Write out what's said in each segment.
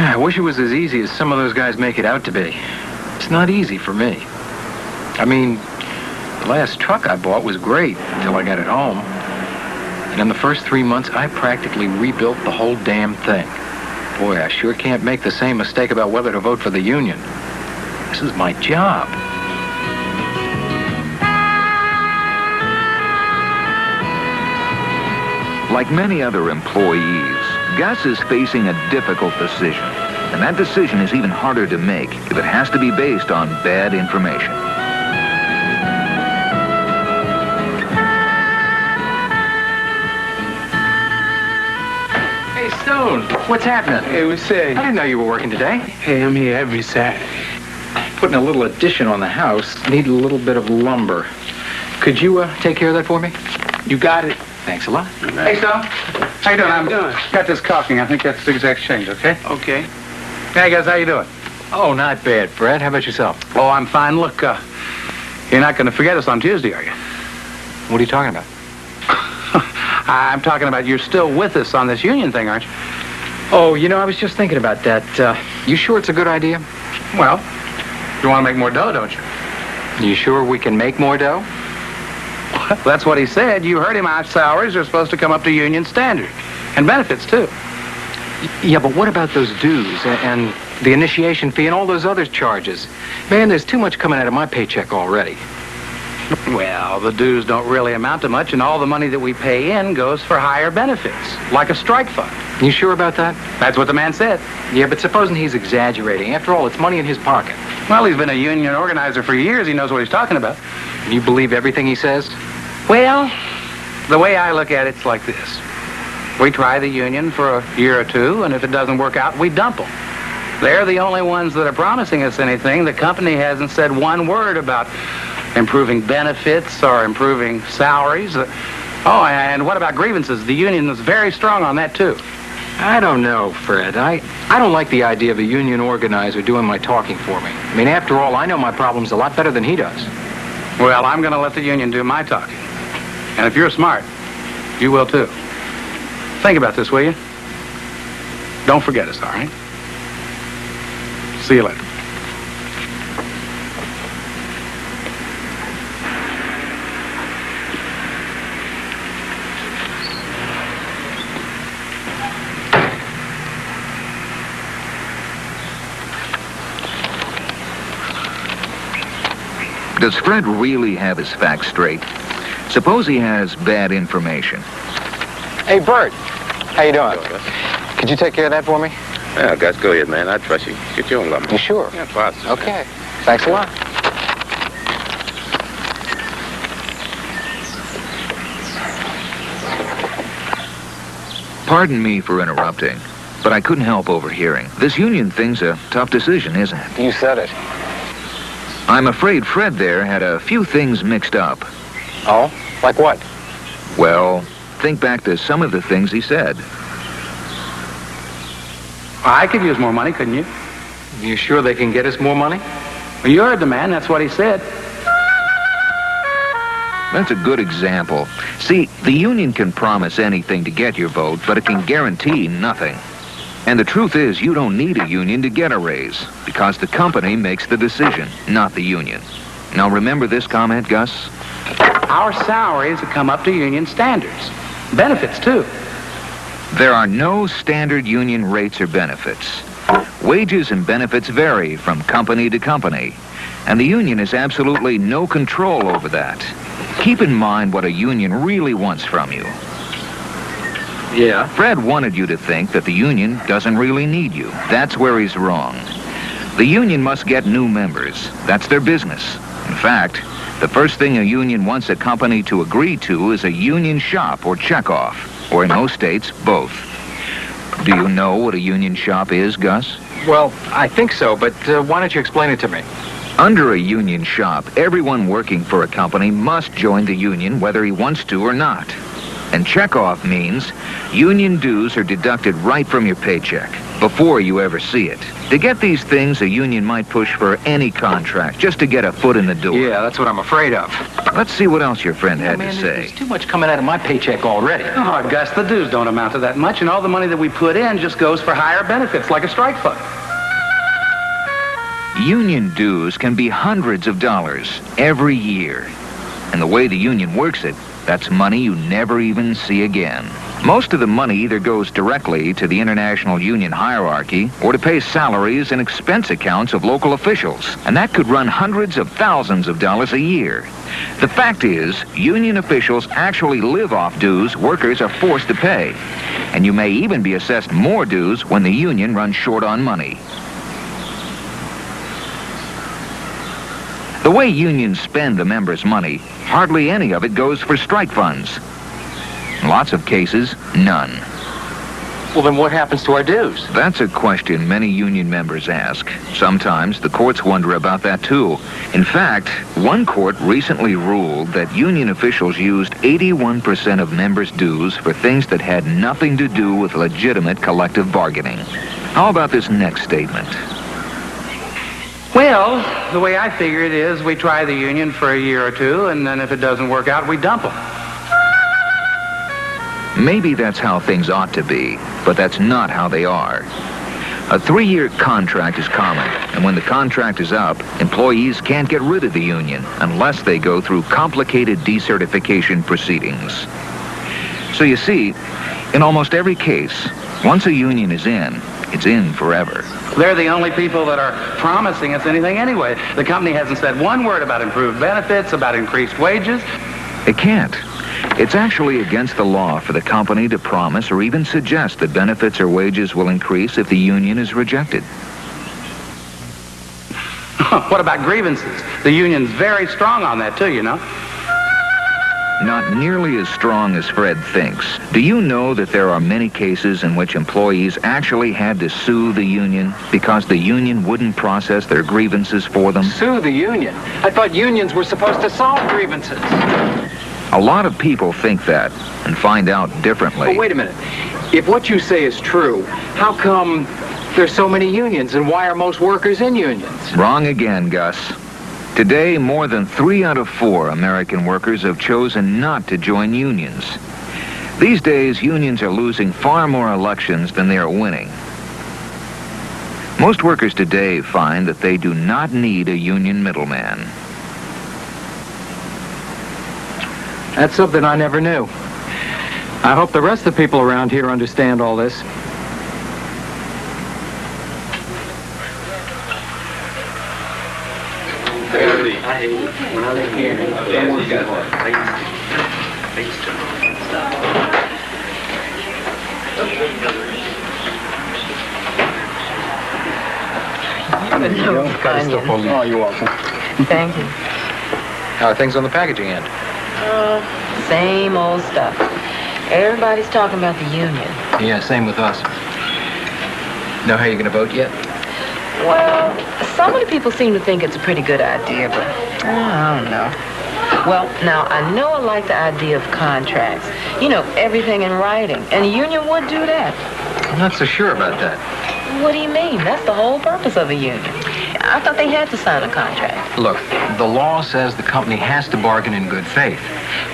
I wish it was as easy as some of those guys make it out to be. It's not easy for me. I mean, the last truck I bought was great until I got it home. And in the first 3 months, I practically rebuilt the whole damn thing. Boy, I sure can't make the same mistake about whether to vote for the union. This is my job. Like many other employees, Gus is facing a difficult decision. And that decision is even harder to make if it has to be based on bad information. Hey, Stone, what's happening? Hey, we say. I didn't know you were working today. Hey, I'm here every Saturday. Putting a little addition on the house. Need a little bit of lumber. Could you take care of that for me? You got it. Thanks a lot. Hey, Stone. How you doing? How you doing? Got this caulking. I think that's the exact change, okay? Okay. Hey, guys, how you doing? Oh, not bad, Fred. How about yourself? Oh, I'm fine. Look, you're not going to forget us on Tuesday, are you? What are you talking about? I'm talking about you're still with us on this union thing, aren't you? Oh, you know, I was just thinking about that. You sure it's a good idea? Well, you want to make more dough, don't you? You sure we can make more dough? That's what he said. You heard him. Our salaries are supposed to come up to union standard. And benefits, too. Yeah, but what about those dues and the initiation fee and all those other charges? Man, there's too much coming out of my paycheck already. Well, the dues don't really amount to much, and all the money that we pay in goes for higher benefits, like a strike fund. You sure about that? That's what the man said. Yeah, but supposing he's exaggerating. After all, it's money in his pocket. Well, he's been a union organizer for years. He knows what he's talking about. You believe everything he says? Well, the way I look at it, it's like this. We try the union for a year or two, and if it doesn't work out, we dump them. They're the only ones that are promising us anything. The company hasn't said one word about improving benefits or improving salaries. Oh, and what about grievances? The union is very strong on that, too. I don't know, Fred. I don't like the idea of a union organizer doing my talking for me. I mean, after all, I know my problems a lot better than he does. Well, I'm going to let the union do my talking. And if you're smart, you will, too. Think about this, will you? Don't forget us, all right? See you later. Does Fred really have his facts straight? Suppose he has bad information. Hey, Bert. How you doing? Could you take care of that for me? Yeah, Gus, go ahead, man. I trust you. Get your own lumber. You sure? Yeah, fast. Okay. Thanks a lot. Pardon me for interrupting, but I couldn't help overhearing. This union thing's a tough decision, isn't it? You said it. I'm afraid Fred there had a few things mixed up. Oh? Like what? Well, think back to some of the things he said. I could use more money, couldn't you? You sure they can get us more money? Well, you heard the man. That's what he said. That's a good example. See, the union can promise anything to get your vote, but it can guarantee nothing. And the truth is, you don't need a union to get a raise, because the company makes the decision, not the union. Now remember this comment, Gus? Our salaries have come up to union standards. Benefits, too. There are no standard union rates or benefits. Wages and benefits vary from company to company, and the union has absolutely no control over that. Keep in mind what a union really wants from you. Yeah. Fred wanted you to think that the union doesn't really need you. That's where he's wrong. The union must get new members. That's their business. In fact, the first thing a union wants a company to agree to is a union shop or checkoff, or in most states, both. Do you know what a union shop is, Gus? Well, I think so, but why don't you explain it to me? Under a union shop, everyone working for a company must join the union whether he wants to or not. And checkoff means union dues are deducted right from your paycheck before you ever see it. To get these things, a union might push for any contract just to get a foot in the door. Yeah, that's what I'm afraid of. Let's see what else your friend had Man, to there's say. too much coming out of my paycheck already. Oh, Gus, the dues don't amount to that much, and all the money that we put in just goes for higher benefits, like a strike fund. Union dues can be hundreds of dollars every year. And the way the union works it, that's money you never even see again. Most of the money either goes directly to the international union hierarchy or to pay salaries and expense accounts of local officials. And that could run hundreds of thousands of dollars a year. The fact is, union officials actually live off dues workers are forced to pay. And you may even be assessed more dues when the union runs short on money. The way unions spend the members' money, hardly any of it goes for strike funds. In lots of cases, none. Well, then what happens to our dues? That's a question many union members ask. Sometimes the courts wonder about that too. In fact, one court recently ruled that union officials used 81% of members' dues for things that had nothing to do with legitimate collective bargaining. How about this next statement? Well, the way I figure it is we try the union for a year or two, and then if it doesn't work out, we dump them. Maybe that's how things ought to be, but that's not how they are. A 3-year contract is common, and when the contract is up, employees can't get rid of the union unless they go through complicated decertification proceedings. So you see, in almost every case, once a union is in, it's in forever. They're the only people that are promising us anything anyway. The company hasn't said one word about improved benefits, about increased wages. It can't. It's actually against the law for the company to promise or even suggest that benefits or wages will increase if the union is rejected. What about grievances? The union's very strong on that too, you know. Not nearly as strong as Fred thinks. Do you know that there are many cases in which employees actually had to sue the union because the union wouldn't process their grievances for them? Sue the union? I thought unions were supposed to solve grievances. A lot of people think that and find out differently. But wait a minute. If what you say is true, how come there's so many unions, and why are most workers in unions? Wrong again, Gus. Today, more than 3 out of 4 American workers have chosen not to join unions. These days, unions are losing far more elections than they are winning. Most workers today find that they do not need a union middleman. That's something I never knew. I hope the rest of the people around here understand all this. Oh, you're welcome. Thank you. How are things on the packaging end? Same old stuff. Everybody's talking about the union. Yeah, same with us. Know how you're going to vote yet? Well, some of the people seem to think it's a pretty good idea, but I don't know. Well, now, I know I like the idea of contracts. You know, everything in writing. And the union would do that. I'm not so sure about that. What do you mean? That's the whole purpose of a union. I thought they had to sign a contract. Look, the law says the company has to bargain in good faith.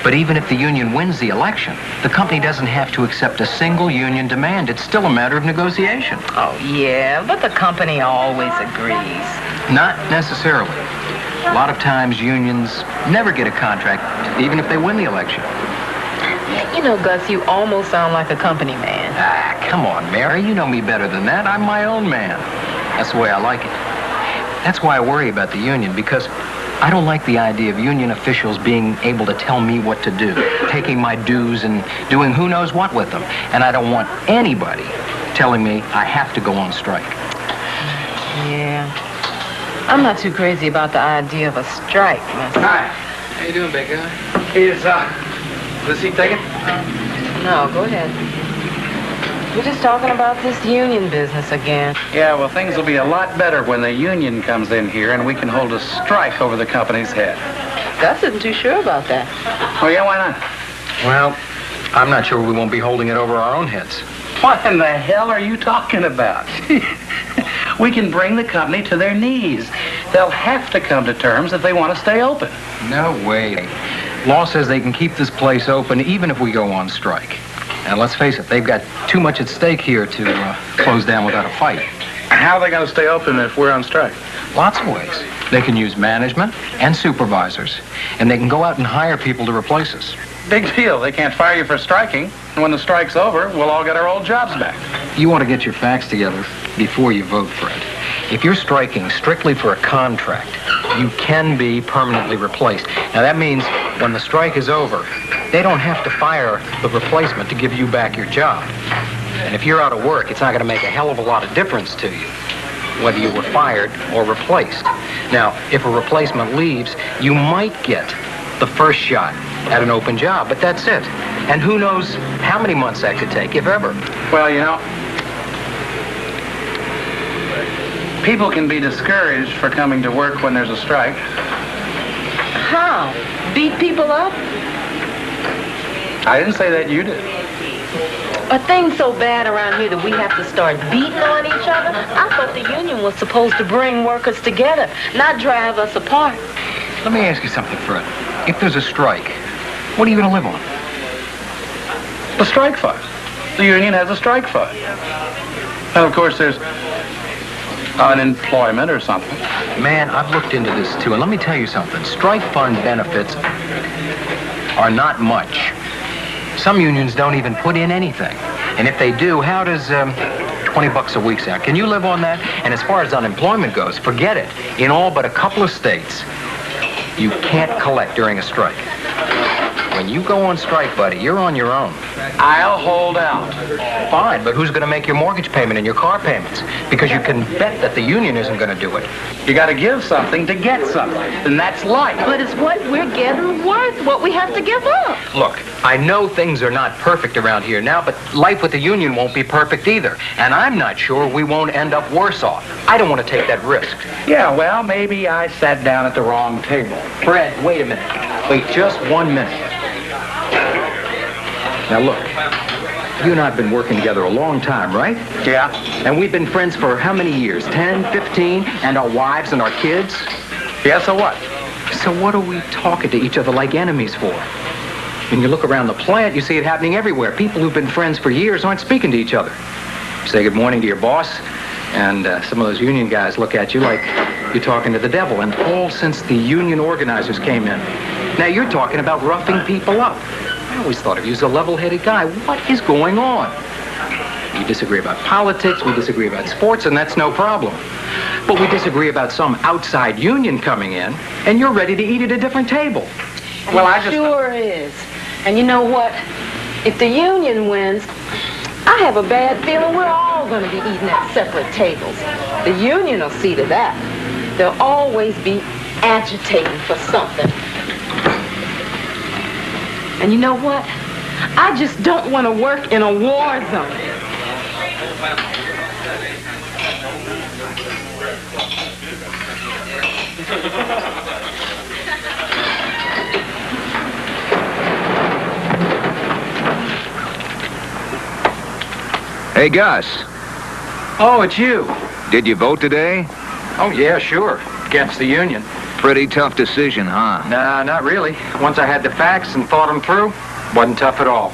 But even if the union wins the election, the company doesn't have to accept a single union demand. It's still a matter of negotiation. Oh, yeah, but the company always agrees. Not necessarily. A lot of times unions never get a contract, even if they win the election. You know, Gus, you almost sound like a company man. Ah, come on, Mary. You know me better than that. I'm my own man. That's the way I like it. That's why I worry about the union, because I don't like the idea of union officials being able to tell me what to do, taking my dues and doing who knows what with them. And I don't want anybody telling me I have to go on strike. Yeah. I'm not too crazy about the idea of a strike myself. Hi. How you doing, big guy? Is the seat taken? No, go ahead. We're just talking about this union business again. Yeah, well, things will be a lot better when the union comes in here and we can hold a strike over the company's head. Gus isn't too sure about that. Oh, yeah, why not? Well, I'm not sure we won't be holding it over our own heads. What in the hell are you talking about? We can bring the company to their knees. they'll have to come to terms if they want to stay open. No way. Law says they can keep this place open even if we go on strike. And let's face it, they've got too much at stake here to close down without a fight. How are they going to stay open if we're on strike? Lots of ways. They can use management and supervisors, and they can go out and hire people to replace us. Big deal. They can't fire you for striking. And when the strike's over, we'll all get our old jobs back. You want to get your facts together before you vote, Fred. If you're striking strictly for a contract, you can be permanently replaced. Now, that means when the strike is over, they don't have to fire the replacement to give you back your job. And if you're out of work, it's not going to make a hell of a lot of difference to you, whether you were fired or replaced. Now, if a replacement leaves, you might get the first shot at an open job, but that's it. And who knows how many months that could take, if ever. Well, you know, people can be discouraged for coming to work when there's a strike. How? Beat people up? I didn't say that, you did. Are things so bad around here that we have to start beating on each other? I thought the union was supposed to bring workers together, not drive us apart. Let me ask you something, Fred. If there's a strike, what are you going to live on? The strike fund. The union has a strike fund. And of course, there's unemployment or something. Man, I've looked into this too, and let me tell you something. Strike fund benefits are not much. Some unions don't even put in anything. And if they do, how does 20 bucks a week sound? Can you live on that? And as far as unemployment goes, forget it. In all but a couple of states, you can't collect during a strike. When you go on strike, buddy, you're on your own. I'll hold out. Fine, but who's going to make your mortgage payment and your car payments? Because you can bet that the union isn't going to do it. You got to give something to get something. And that's life. But it's what we're getting worth, what we have to give up. Look, I know things are not perfect around here now, but life with the union won't be perfect either. And I'm not sure we won't end up worse off. I don't want to take that risk. Yeah, well, maybe I sat down at the wrong table. Fred, wait a minute. Wait just 1 minute. Now look, you and I have been working together a long time, right? Yeah. And we've been friends for how many years? 10, 15? And our wives and our kids? Yeah, so what? So what are we talking to each other like enemies for? When you look around the plant, you see it happening everywhere. People who've been friends for years aren't speaking to each other. Say good morning to your boss, and some of those union guys look at you like you're talking to the devil, and all since the union organizers came in. Now you're talking about roughing people up. I always thought of you as a level-headed guy. What is going on? We disagree about politics, we disagree about sports, and that's no problem. But we disagree about some outside union coming in, and you're ready to eat at a different table. Well, I just... Sure is. And you know what? If the union wins, I have a bad feeling we're all going to be eating at separate tables. The union will see to that. They'll always be agitating for something. And you know what? I just don't want to work in a war zone. Hey, Gus, Oh, it's you. did you vote today? Oh, yeah, sure. Against the union. Pretty tough decision, huh? Nah, not really. Once I had the facts and thought them through, wasn't tough at all.